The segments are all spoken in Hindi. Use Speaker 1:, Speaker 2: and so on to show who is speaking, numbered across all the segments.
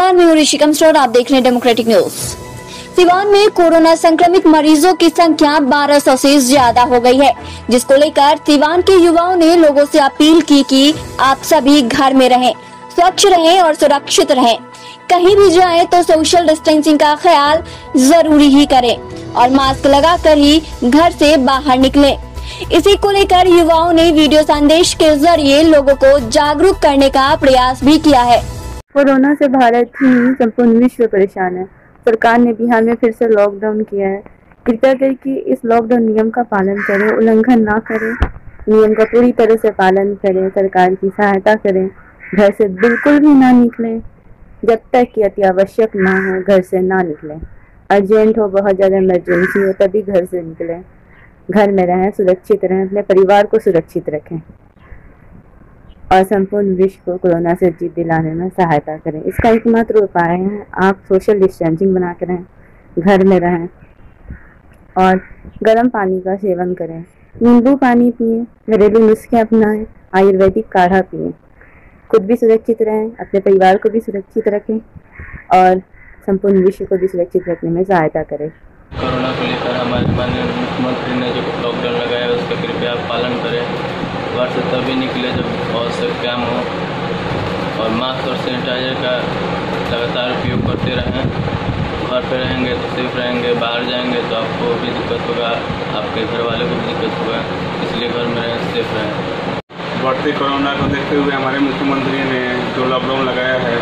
Speaker 1: नमस्कार, मैं हूं ऋषिकम स्टोर। आप देख रहे हैं डेमोक्रेटिक न्यूज। सिवान में कोरोना संक्रमित मरीजों की संख्या 1200 से ज्यादा हो गई है, जिसको लेकर सिवान के युवाओं ने लोगों से अपील की कि आप सभी घर में रहें, स्वच्छ रहें और सुरक्षित रहें। कहीं भी जाएं तो सोशल डिस्टेंसिंग का ख्याल जरूरी ही करें और मास्क लगाकर ही घर से बाहर निकलें। इसी को लेकर युवाओं ने वीडियो संदेश के जरिए लोगों को जागरूक करने का प्रयास भी किया है।
Speaker 2: कोरोना से भारत ही नहीं संपूर्ण विश्व परेशान है। सरकार ने बिहार में फिर से लॉकडाउन किया है। कृपया करके इस लॉकडाउन नियम का पालन करें, उल्लंघन ना करें, नियम का पूरी तरह से पालन करें, सरकार की सहायता करें, घर से बिल्कुल भी ना निकलें, जब तक कि अति आवश्यक ना हो घर से ना निकलें। अर्जेंट हो, बहुत ज़्यादा इमरजेंसी हो तभी घर से निकलें। घर में रहें, सुरक्षित रहें, अपने परिवार को सुरक्षित रखें और संपूर्ण विश्व को कोरोना से जीत दिलाने में सहायता करें। इसका एकमात्र उपाय है आप सोशल डिस्टेंसिंग बना कर रहें, घर में रहें और गर्म पानी का सेवन करें। नींबू पानी पिएं, घरेलू नुस्खे अपनाएं, आयुर्वेदिक काढ़ा पिएं। खुद भी सुरक्षित रहें, अपने परिवार को भी सुरक्षित रखें और संपूर्ण विश्व को भी सुरक्षित रखने में सहायता करें।
Speaker 3: कोरोना को लेकर हमारे माननीय मुख्यमंत्री ने जो लॉकडाउन लगाया है उसका कृपया आप पालन करें। घर से तभी निकले जब आवश्यक काम हो और मास्क और सैनिटाइजर का लगातार उपयोग करते रहें। घर पर रहेंगे तो सेफ रहेंगे, बाहर जाएंगे तो आपको भी दिक्कत होगा, आपके घर वाले को भी दिक्कत होगा, इसलिए घर में रहें, सेफ रहें।
Speaker 4: बढ़ते कोरोना को देखते हुए हमारे मुख्यमंत्री ने जो लॉकडाउन लगाया है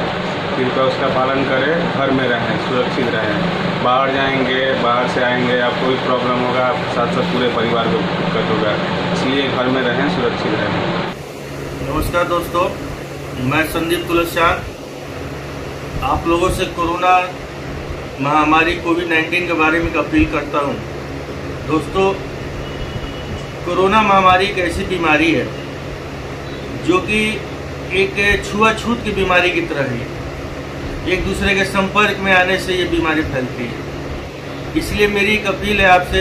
Speaker 4: कृपया उसका पालन करें, घर में रहें, सुरक्षित रहें। बाहर जाएंगे, बाहर से आएंगे, आपको भी प्रॉब्लम होगा, साथ साथ पूरे परिवार को दिक्कत होगा, इसलिए घर में रहें, सुरक्षित रहें।
Speaker 5: नमस्कार दोस्तों, मैं संदीप तुलसियान आप लोगों से कोरोना महामारी कोविड-19 के बारे में अपील करता हूं। दोस्तों, कोरोना महामारी एक ऐसी बीमारी है जो कि एक छुआछूत की बीमारी की तरह है। एक दूसरे के संपर्क में आने से ये बीमारी फैलती है। इसलिए मेरी एक अपील है आपसे,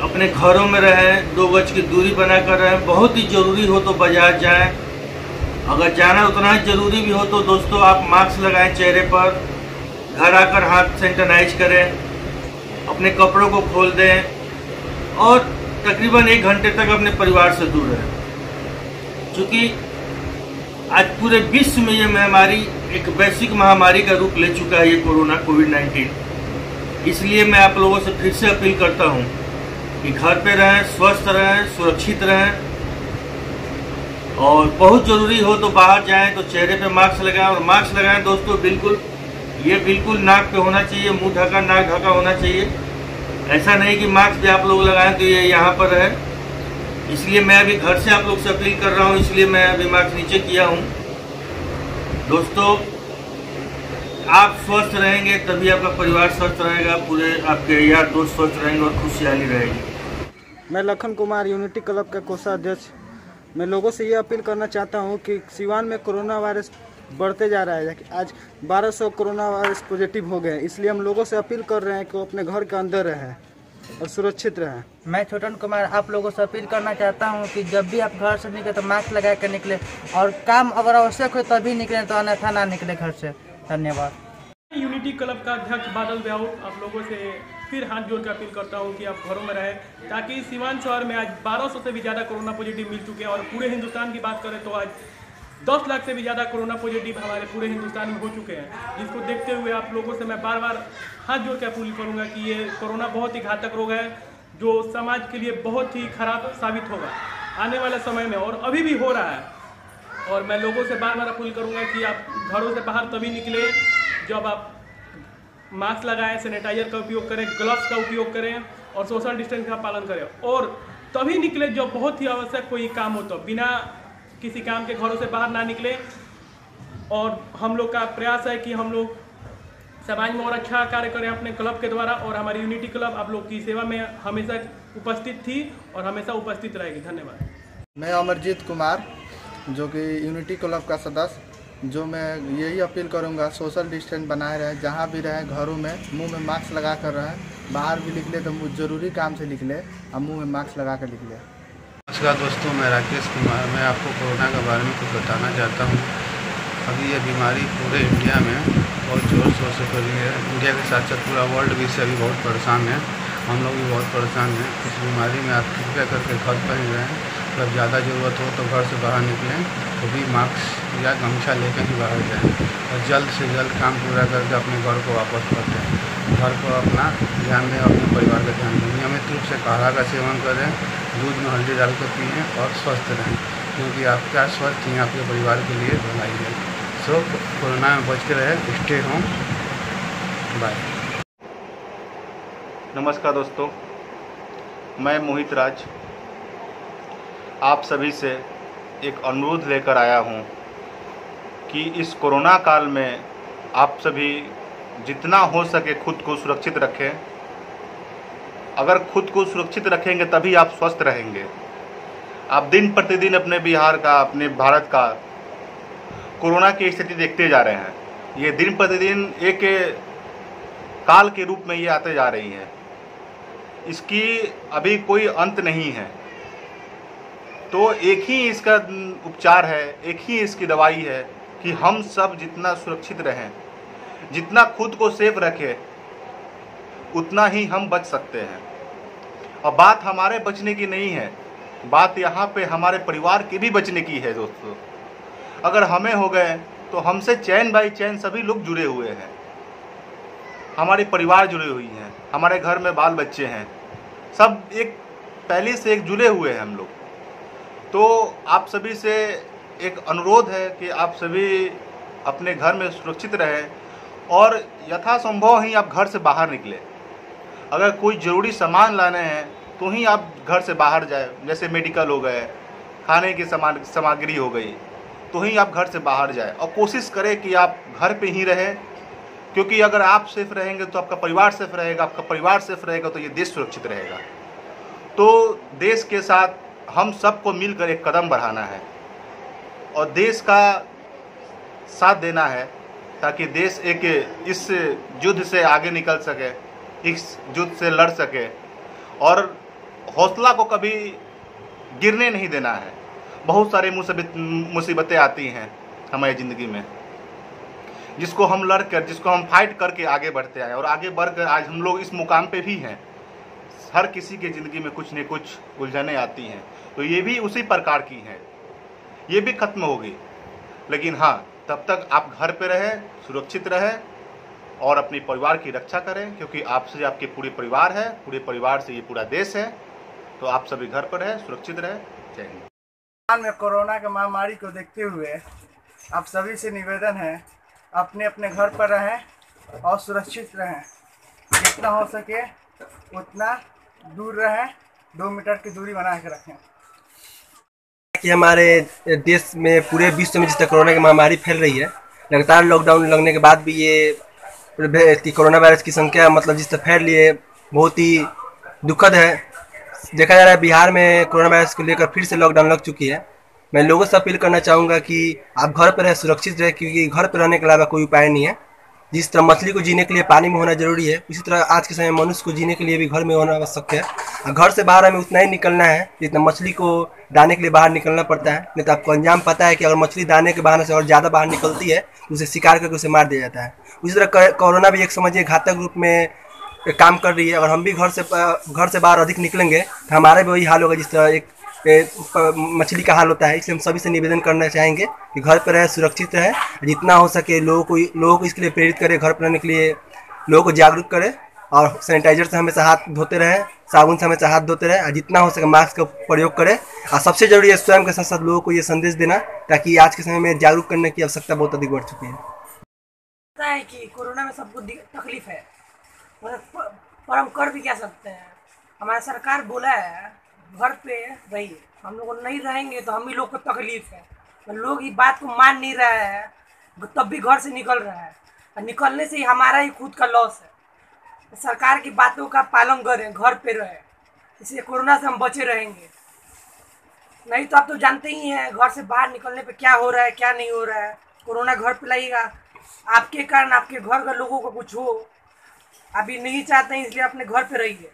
Speaker 5: अपने घरों में रहें, 2 गज की दूरी बनाकर रहें। बहुत ही ज़रूरी हो तो बाजार जाएं, अगर जाना उतना ही ज़रूरी भी हो तो दोस्तों आप मास्क लगाएं चेहरे पर, घर आकर हाथ सैनिटाइज करें, अपने कपड़ों को खोल दें और तकरीबन 1 घंटे तक अपने परिवार से दूर रहें। क्योंकि आज पूरे विश्व में ये महामारी एक वैश्विक महामारी का रूप ले चुका है, ये कोरोना कोविड-19। इसलिए मैं आप लोगों से फिर से अपील करता हूँ कि घर पे रहें, स्वस्थ रहें, सुरक्षित रहें और बहुत ज़रूरी हो तो बाहर जाएं तो चेहरे पे मास्क लगाएं। और मास्क लगाएं दोस्तों, बिल्कुल नाक पे होना चाहिए, मुंह ढका, नाक ढका होना चाहिए। ऐसा नहीं कि मास्क भी आप लोग लगाएं तो ये यहाँ पर रहे। इसलिए मैं अभी घर से आप लोग से अपील कर रहा हूँ, इसलिए मैं अभी मास्क नीचे किया हूँ। दोस्तों, आप स्वस्थ रहेंगे तभी आपका परिवार स्वस्थ रहेगा, पूरे आपके यार दोस्त स्वस्थ रहेंगे और खुशहाली रहेगी।
Speaker 6: मैं लखन कुमार, यूनिटी क्लब का कोषाध्यक्ष। मैं लोगों से ये अपील करना चाहता हूँ कि सिवान में कोरोना वायरस बढ़ते जा रहा है। आज 1200 कोरोना वायरस पॉजिटिव हो गए, इसलिए हम लोगों से अपील कर रहे हैं कि वो अपने घर के अंदर रहें और सुरक्षित रहें।
Speaker 7: मैं छोटन कुमार आप लोगों से अपील करना चाहता हूं कि जब भी आप घर से निकले तो मास्क लगा कर निकले और काम अगर आवश्यक हो तभी निकलें, तो अन्यथा ना निकले घर से। धन्यवाद।
Speaker 8: यूनिटी क्लब का अध्यक्ष बादल ब्याऊ आप लोगों से फिर हाथ जोड़ कर अपील करता हूं कि आप घरों में रहें, ताकि सिवान शहर में आज 1200 से भी ज़्यादा कोरोना पॉजिटिव मिल चुके हैं और पूरे हिंदुस्तान की बात करें तो आज 10 लाख से भी ज़्यादा कोरोना पॉजिटिव हमारे पूरे हिंदुस्तान में हो चुके हैं। जिसको देखते हुए आप लोगों से मैं बार बार हाथ जोड़ के अपील करूंगा कि ये कोरोना बहुत ही घातक रोग है जो समाज के लिए बहुत ही खराब साबित होगा आने वाले समय में, और अभी भी हो रहा है। और मैं लोगों से बार बार अपील करूंगा कि आप घरों से बाहर तभी निकले जब आप मास्क लगाएं, सैनिटाइजर का उपयोग करें, ग्लव्स का उपयोग करें और सोशल डिस्टेंस का पालन करें। और तभी निकले जब बहुत ही आवश्यक कोई काम हो, तो बिना किसी काम के घरों से बाहर ना निकले। और हम लोग का प्रयास है कि हम लोग समाज में और अच्छा कार्य करें अपने क्लब के द्वारा, और हमारी यूनिटी क्लब आप लोग की सेवा में हमेशा उपस्थित थी और हमेशा उपस्थित रहेगी। धन्यवाद।
Speaker 6: मैं अमरजीत कुमार, जो कि यूनिटी क्लब का सदस्य, जो मैं यही अपील करूंगा सोशल डिस्टेंस बनाए रहें, जहां भी रहें घरों में मुंह में मास्क लगा कर रहें, बाहर भी निकले तो ज़रूरी काम से निकले और मुँह में मास्क लगा कर निकले।
Speaker 9: नमस्कार दोस्तों, मैं राकेश कुमार। मैं आपको कोरोना के बारे में कुछ बताना चाहता हूँ। अभी ये बीमारी पूरे इंडिया में बहुत ज़ोर शोर से फैली है। इंडिया के साथ साथ पूरा वर्ल्ड भी इससे अभी बहुत परेशान है। हम लोग भी बहुत परेशान हैं। इस बीमारी में आप कृपया करके घर पर ही रहें। जब ज़्यादा ज़रूरत हो तो घर से बाहर निकलें, तो भी मास्क या गमछा लेकर ही बाहर जाएं और जल्द से जल्द काम पूरा करके अपने घर को वापस लौटें। घर को अपना ध्यान दें, अपने परिवार का ध्यान दें। नियमित रूप से काढ़ा का सेवन करें, दूध में हल्दी डाल कर पिएँ और स्वस्थ रहें, क्योंकि आप क्या स्वस्थ हैं आपके परिवार के लिए भलाई है। सो कोरोना में बच के रहे, स्टे होम, बाय।
Speaker 10: नमस्कार दोस्तों, मैं मोहित राज आप सभी से एक अनुरोध लेकर आया हूं कि इस कोरोना काल में आप सभी जितना हो सके खुद को सुरक्षित रखें। अगर खुद को सुरक्षित रखेंगे तभी आप स्वस्थ रहेंगे। आप दिन प्रतिदिन अपने बिहार का, अपने भारत का कोरोना की स्थिति देखते जा रहे हैं। ये दिन प्रतिदिन एक काल के रूप में ये आते जा रही है। इसकी अभी कोई अंत नहीं है। तो एक ही इसका उपचार है, एक ही इसकी दवाई है कि हम सब जितना सुरक्षित रहें, जितना खुद को सेफ रखें, उतना ही हम बच सकते हैं। और बात हमारे बचने की नहीं है, बात यहाँ पे हमारे परिवार के भी बचने की है दोस्तों। अगर हमें हो गए तो हमसे चैन बाई चैन सभी लोग जुड़े हुए हैं। हमारे परिवार जुड़े हुई हैं, हमारे घर में बाल बच्चे हैं, सब एक पहले से एक जुड़े हुए हैं हम लोग। तो आप सभी से एक अनुरोध है कि आप सभी अपने घर में सुरक्षित रहें और यथासंभव ही आप घर से बाहर निकलें। अगर कोई ज़रूरी सामान लाने हैं तो ही आप घर से बाहर जाए, जैसे मेडिकल हो गए, खाने की सामग्री हो गई, तो ही आप घर से बाहर जाए। और कोशिश करें कि आप घर पे ही रहें, क्योंकि अगर आप सेफ रहेंगे तो आपका परिवार सेफ रहेगा, आपका परिवार सेफ रहेगा तो ये देश सुरक्षित रहेगा। तो देश के साथ हम सबको मिलकर एक कदम बढ़ाना है और देश का साथ देना है, ताकि देश एक इस युद्ध से आगे निकल सके, इस युद्ध से लड़ सके और हौसला को कभी गिरने नहीं देना है। बहुत सारी मुसीबतें आती हैं हमारी ज़िंदगी में, जिसको हम लड़कर, जिसको हम फाइट करके आगे बढ़ते आए और आगे बढ़कर आज हम लोग इस मुकाम पे भी हैं। हर किसी के ज़िंदगी में कुछ न कुछ उलझनें आती हैं, तो ये भी उसी प्रकार की हैं, ये भी खत्म होगी। लेकिन हाँ, तब तक आप घर पे रहें, सुरक्षित रहें और अपने परिवार की रक्षा करें, क्योंकि आपसे आपके पूरे परिवार है, पूरे परिवार से ये पूरा देश है। तो आप सभी घर पर रहें, सुरक्षित रहें। जय हिंद।
Speaker 11: में कोरोना के महामारी को देखते हुए आप सभी से निवेदन है, अपने अपने घर पर रहें और सुरक्षित रहें। जितना हो सके उतना दूर रहें, 2 मीटर की दूरी बना के रखें।
Speaker 12: कि हमारे देश में, पूरे विश्व में जिस तरह कोरोना की महामारी फैल रही है, लगातार लॉकडाउन लगने के बाद भी ये कोरोना वायरस की संख्या मतलब जिस तरह फैल रही है, बहुत ही दुखद है। देखा जा रहा है बिहार में कोरोना वायरस को लेकर फिर से लॉकडाउन लग चुकी है। मैं लोगों से अपील करना चाहूँगा कि आप घर पर रहें, सुरक्षित रहें, क्योंकि घर पर रहने के अलावा कोई उपाय नहीं है। जिस तरह मछली को जीने के लिए पानी में होना जरूरी है, उसी तरह आज के समय मनुष्य को जीने के लिए भी घर में होना आवश्यक है। घर से बाहर हमें उतना ही निकलना है जितना मछली को दाने के लिए बाहर निकलना पड़ता है। नहीं तो आपको अंजाम पता है कि अगर मछली दाने के बहाने से और ज़्यादा बाहर निकलती है तो उसे शिकार करके उसे मार दिया जाता है। उसी तरह कोरोना भी एक समझिए घातक रूप में काम कर रही है। अगर हम भी घर से बाहर अधिक निकलेंगे तो हमारा भी वही हाल होगा जिस तरह एक मछली का हाल होता है। इसलिए हम सभी से निवेदन करना चाहेंगे कि घर पर रहे, सुरक्षित रहे, जितना हो सके लोगों को इसके लिए प्रेरित करें, घर पर रहने के लिए लोगों को जागरूक करें और सैनिटाइजर से हमेशा हाथ धोते रहें, साबुन से हमेशा हाथ धोते रहें और जितना हो सके मास्क का प्रयोग करें। और सबसे जरूरी है स्वयं के साथ साथ लोगों को ये संदेश देना, ताकि आज के समय में जागरूक करने की आवश्यकता बहुत अधिक बढ़ चुकी है।
Speaker 13: पता है कि कोरोना में सबको तकलीफ है, पर हम कर भी क्या सकते हैं। हमारी सरकार बोला है घर पे रहिए, हम लोग नहीं रहेंगे तो हम ही लोग को तकलीफ है। तो लोग इस बात को मान नहीं रहे हैं, तब भी घर से निकल रहा है और निकलने से ही हमारा ही खुद का लॉस है। सरकार की बातों का पालन करें, घर पे रहे, इससे कोरोना से हम बचे रहेंगे। नहीं तो आप तो जानते ही हैं घर से बाहर निकलने पे क्या हो रहा है, क्या नहीं हो रहा है। कोरोना घर पे लगेगा, आपके कारण आपके घर के लोगों को कुछ हो, अभी नहीं चाहते हैं, इसलिए अपने घर पे रहिए।